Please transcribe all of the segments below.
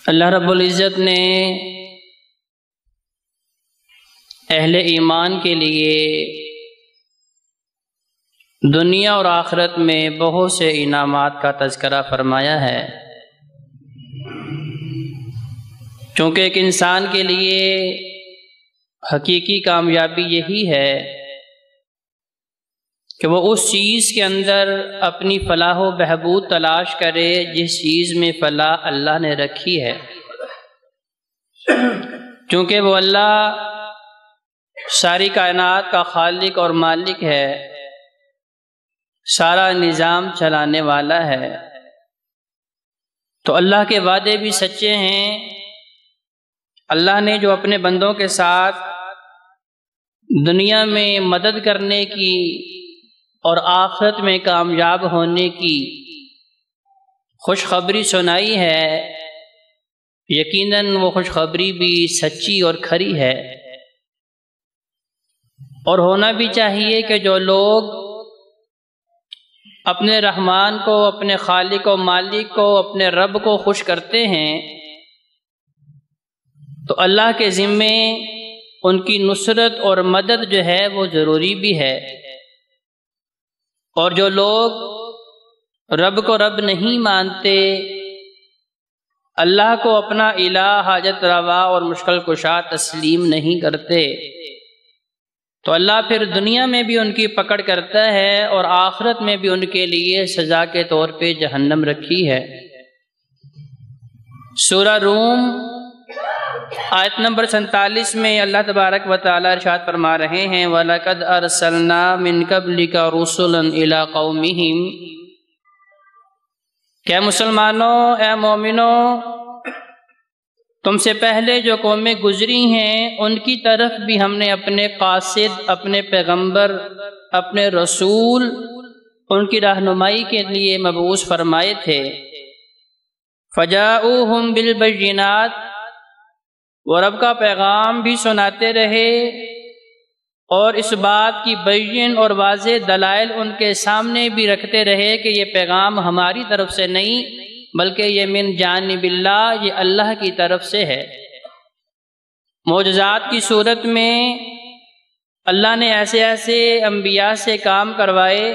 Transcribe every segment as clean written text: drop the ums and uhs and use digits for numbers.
اللہ رب العزت نے اہل ایمان کے لیے دنیا اور آخرت میں بہت سے انعامات کا تذکرہ فرمایا ہے، چونکہ ایک انسان کے لیے حقیقی کامیابی یہی ہے کہ وہ اس چیز کے اندر اپنی فلاح و بہبود تلاش کرے جس چیز میں فلاح اللہ نے رکھی ہے، چونکہ وہ اللہ ساری کائنات کا خالق اور مالک ہے، سارا نظام چلانے والا ہے۔ تو اللہ کے وعدے بھی سچے ہیں۔ اللہ نے جو اپنے بندوں کے ساتھ دنیا میں مدد کرنے کی اور آخرت میں کامیاب ہونے کی خوشخبری سنائی ہے، یقیناً وہ خوشخبری بھی سچی اور کھری ہے، اور ہونا بھی چاہیے کہ جو لوگ اپنے رحمان کو، اپنے خالق و مالک کو، اپنے رب کو خوش کرتے ہیں تو اللہ کے ذمے ان کی نصرت اور مدد جو ہے وہ ضروری بھی ہے، اور جو لوگ رب کو رب نہیں مانتے، اللہ کو اپنا الہ، حاجت روا اور مشکل کشا تسلیم نہیں کرتے، تو اللہ پھر دنیا میں بھی ان کی پکڑ کرتا ہے اور آخرت میں بھی ان کے لیے سزا کے طور پہ جہنم رکھی ہے۔ سورہ روم آیت نمبر 47 میں اللہ تبارک و تعالی ارشاد فرما رہے ہیں، وَلَقَدْ أَرْسَلْنَا مِن قَبْلِكَ رُسُلًا إِلَىٰ قَوْمِهِمْ، کہ مسلمانوں، اے مومنوں، تم سے پہلے جو قومیں گزری ہیں ان کی طرف بھی ہم نے اپنے قاصد، اپنے پیغمبر، اپنے رسول ان کی رہنمائی کے لیے مبعوث فرمائے تھے۔ فَجَاءُوهُمْ بِالْبَيِّنَاتِ، وہ رب کا پیغام بھی سناتے رہے اور اس بات کی بین اور واضح دلائل ان کے سامنے بھی رکھتے رہے کہ یہ پیغام ہماری طرف سے نہیں بلکہ یہ من جانب اللہ، یہ اللہ کی طرف سے ہے۔ معجزات کی صورت میں اللہ نے ایسے ایسے انبیاء سے کام کروائے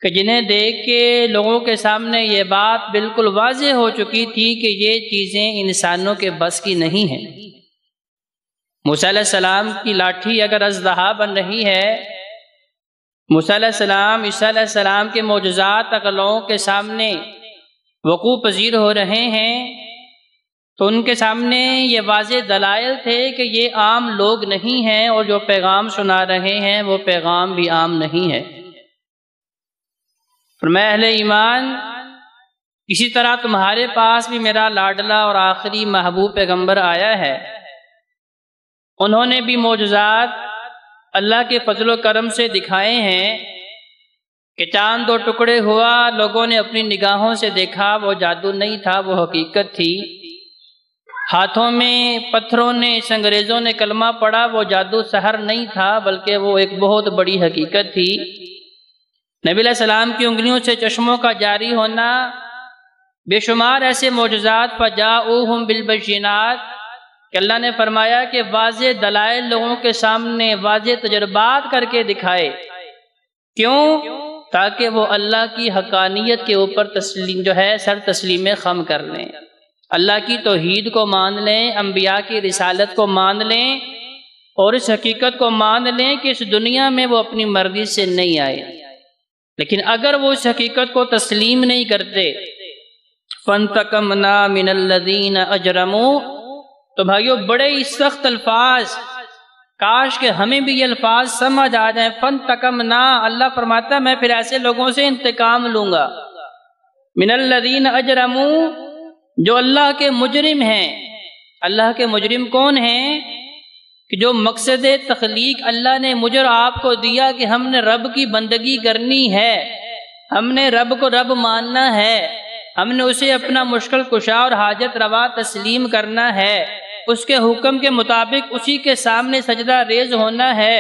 کہ جنہیں دیکھ کے لوگوں کے سامنے یہ بات بالکل واضح ہو چکی تھی کہ یہ چیزیں انسانوں کے بس کی نہیں ہیں۔ موسیٰ علیہ السلام کی لاٹھی اگر اژدہا بن رہی ہے، موسیٰ علیہ السلام، عیسیٰ علیہ السلام کے معجزات اگر لوگوں کے سامنے وقوع پذیر ہو رہے ہیں تو ان کے سامنے یہ واضح دلائل تھے کہ یہ عام لوگ نہیں ہیں، اور جو پیغام سنا رہے ہیں وہ پیغام بھی عام نہیں ہے۔ فرمایا اہل ایمان، اسی طرح تمہارے پاس بھی میرا لاڈلا اور آخری محبوب پیغمبر آیا ہے، انہوں نے بھی معجزات اللہ کے فضل و کرم سے دکھائے ہیں کہ چاند دو ٹکڑے ہوا، لوگوں نے اپنی نگاہوں سے دیکھا، وہ جادو نہیں تھا، وہ حقیقت تھی۔ ہاتھوں میں پتھروں نے، انگریزوں نے کلمہ پڑھا، وہ جادو سحر نہیں تھا بلکہ وہ ایک بہت بڑی حقیقت تھی۔ نبی علیہ السلام کی انگلیوں سے چشموں کا جاری ہونا، بے شمار ایسے معجزات، فَجَاءُوهُمْ بِالْبَيِّنَاتِ، کہ اللہ نے فرمایا کہ واضح دلائل لوگوں کے سامنے، واضح تجربات کر کے دکھائے۔ کیوں؟ تاکہ وہ اللہ کی حقانیت کے اوپر تسلیم جو ہے سر تسلیم خم کر لیں، اللہ کی توحید کو مان لیں، انبیاء کی رسالت کو مان لیں، اور اس حقیقت کو مان لیں کہ اس دنیا میں وہ اپنی مرضی سے نہیں آئے، لیکن اگر وہ اس حقیقت کو تسلیم نہیں کرتے، فَانْتَقَمْنَا مِنَ الَّذِينَ أَجْرَمُوا، تو بھائیو بڑے ہی سخت الفاظ، کاش کہ ہمیں بھی یہ الفاظ سمجھ آ جائیں۔ فَانْتَقَمْنَا، اللہ فرماتا ہے میں پھر ایسے لوگوں سے انتقام لوں گا، مِنَ الَّذِينَ أَجْرَمُوا، جو اللہ کے مجرم ہیں۔ اللہ کے مجرم کون ہیں؟ کہ جو مقصد تخلیق اللہ نے مجھ اور آپ کو دیا کہ ہم نے رب کی بندگی کرنی ہے، ہم نے رب کو رب ماننا ہے، ہم نے اسے اپنا مشکل کشا اور حاجت روا تسلیم کرنا ہے، اس کے حکم کے مطابق اسی کے سامنے سجدہ ریز ہونا ہے،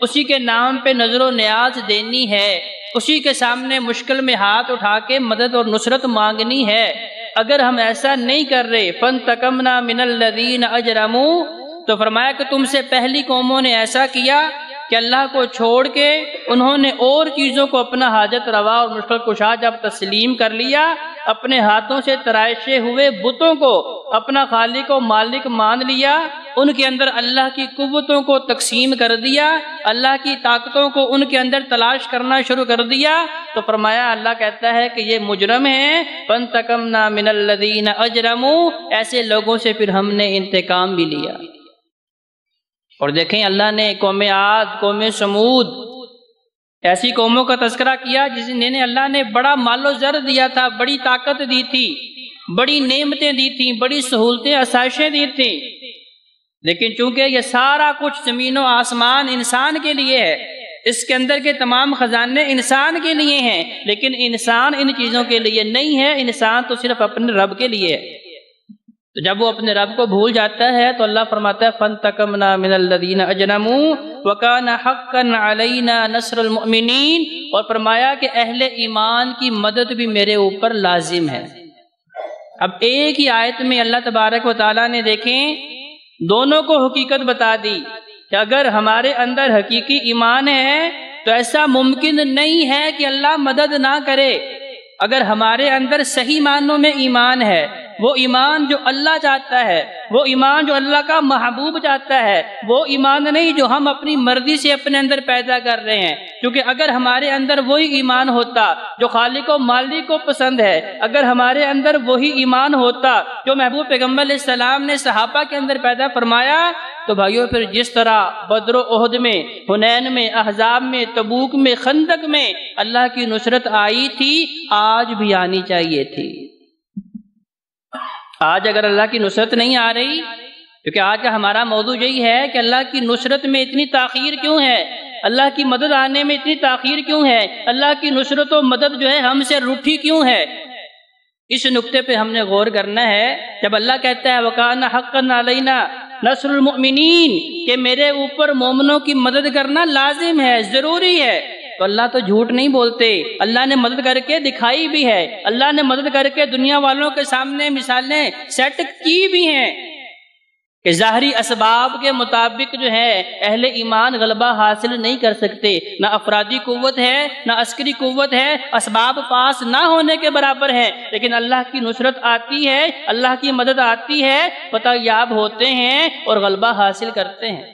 اسی کے نام پہ نظر و نیاز دینی ہے، اسی کے سامنے مشکل میں ہاتھ اٹھا کے مدد اور نصرت مانگنی ہے، اگر ہم ایسا نہیں کر رہے فانتقمنا من الذین اجرموا، تو فرمایا کہ تم سے پہلی قوموں نے ایسا کیا کہ اللہ کو چھوڑ کے انہوں نے اور چیزوں کو اپنا حاجت روا اور مشکل کشا جب تسلیم کر لیا، اپنے ہاتھوں سے تراشے ہوئے بتوں کو اپنا خالق و مالک مان لیا، ان کے اندر اللہ کی قوتوں کو تقسیم کر دیا، اللہ کی طاقتوں کو ان کے اندر تلاش کرنا شروع کر دیا، تو فرمایا اللہ کہتا ہے کہ یہ مجرم ہیں، فانتقمنا من الذین اجرموا، ایسے لوگوں سے پھر ہم نے انتقام بھی لیا۔ اور دیکھیں اللہ نے قوم عاد، قوم سمود ایسی قوموں کا تذکرہ کیا جنہیں اللہ نے بڑا مال و زر دیا تھا، بڑی طاقت دی تھی، بڑی نعمتیں دی تھیں، بڑی سہولتیں آسائشیں دی تھیں، لیکن چونکہ یہ سارا کچھ زمین و آسمان انسان کے لیے ہے، اس کے اندر کے تمام خزانے انسان کے لیے ہیں، لیکن انسان ان چیزوں کے لیے نہیں ہے، انسان تو صرف اپنے رب کے لیے ہے۔ تو جب وہ اپنے رب کو بھول جاتا ہے تو اللہ فرماتا ہے فانتقمنا من الذین اجرموا وکان حقا علینا نصر المؤمنین، اور فرمایا کہ اہل ایمان کی مدد بھی میرے اوپر لازم ہے۔ اب ایک ہی آیت میں اللہ تبارک و تعالیٰ نے دیکھیں دونوں کو حقیقت بتا دی کہ اگر ہمارے اندر حقیقی ایمان ہے تو ایسا ممکن نہیں ہے کہ اللہ مدد نہ کرے۔ اگر ہمارے اندر صحیح معنوں میں ایمان ہے، وہ ایمان جو اللہ چاہتا ہے، وہ ایمان جو اللہ کا محبوب چاہتا ہے، وہ ایمان نہیں جو ہم اپنی مرضی سے اپنے اندر پیدا کر رہے ہیں، کیونکہ اگر ہمارے اندر وہی ایمان ہوتا جو خالق و مالک کو پسند ہے، اگر ہمارے اندر وہی ایمان ہوتا جو محبوب پیغمبر علیہ السلام نے صحابہ کے اندر پیدا فرمایا، تو بھائیو پھر جس طرح بدر و احد میں، حنین میں، احزاب میں، تبوک میں، خندق میں اللہ کی نصرت آئی تھی، آج بھی آنی چاہیے تھی۔ آج اگر اللہ کی نصرت نہیں آ رہی، کیونکہ آج کا ہمارا موضوع یہی ہے کہ اللہ کی نصرت میں اتنی تاخیر کیوں ہے، اللہ کی مدد آنے میں اتنی تاخیر کیوں ہے، اللہ کی نصرت و مدد جو ہے ہم سے روٹھی کیوں ہے، اس نقطے پہ ہم نے غور کرنا ہے۔ جب اللہ کہتا ہے وَكَانَ حَقًّا عَلَيْنَا نَصْرُ الْمُؤْمِنِينَ کہ میرے اوپر مومنوں کی مدد کرنا لازم ہے، ضروری ہے، تو اللہ تو جھوٹ نہیں بولتے، اللہ نے مدد کر کے دکھائی بھی ہے، اللہ نے مدد کر کے دنیا والوں کے سامنے مثالیں سیٹ کی بھی ہیں کہ ظاہری اسباب کے مطابق جو ہے اہل ایمان غلبہ حاصل نہیں کر سکتے، نہ افرادی قوت ہے، نہ عسکری قوت ہے، اسباب پاس نہ ہونے کے برابر ہے، لیکن اللہ کی نصرت آتی ہے، اللہ کی مدد آتی ہے، فتح یاب ہوتے ہیں اور غلبہ حاصل کرتے ہیں۔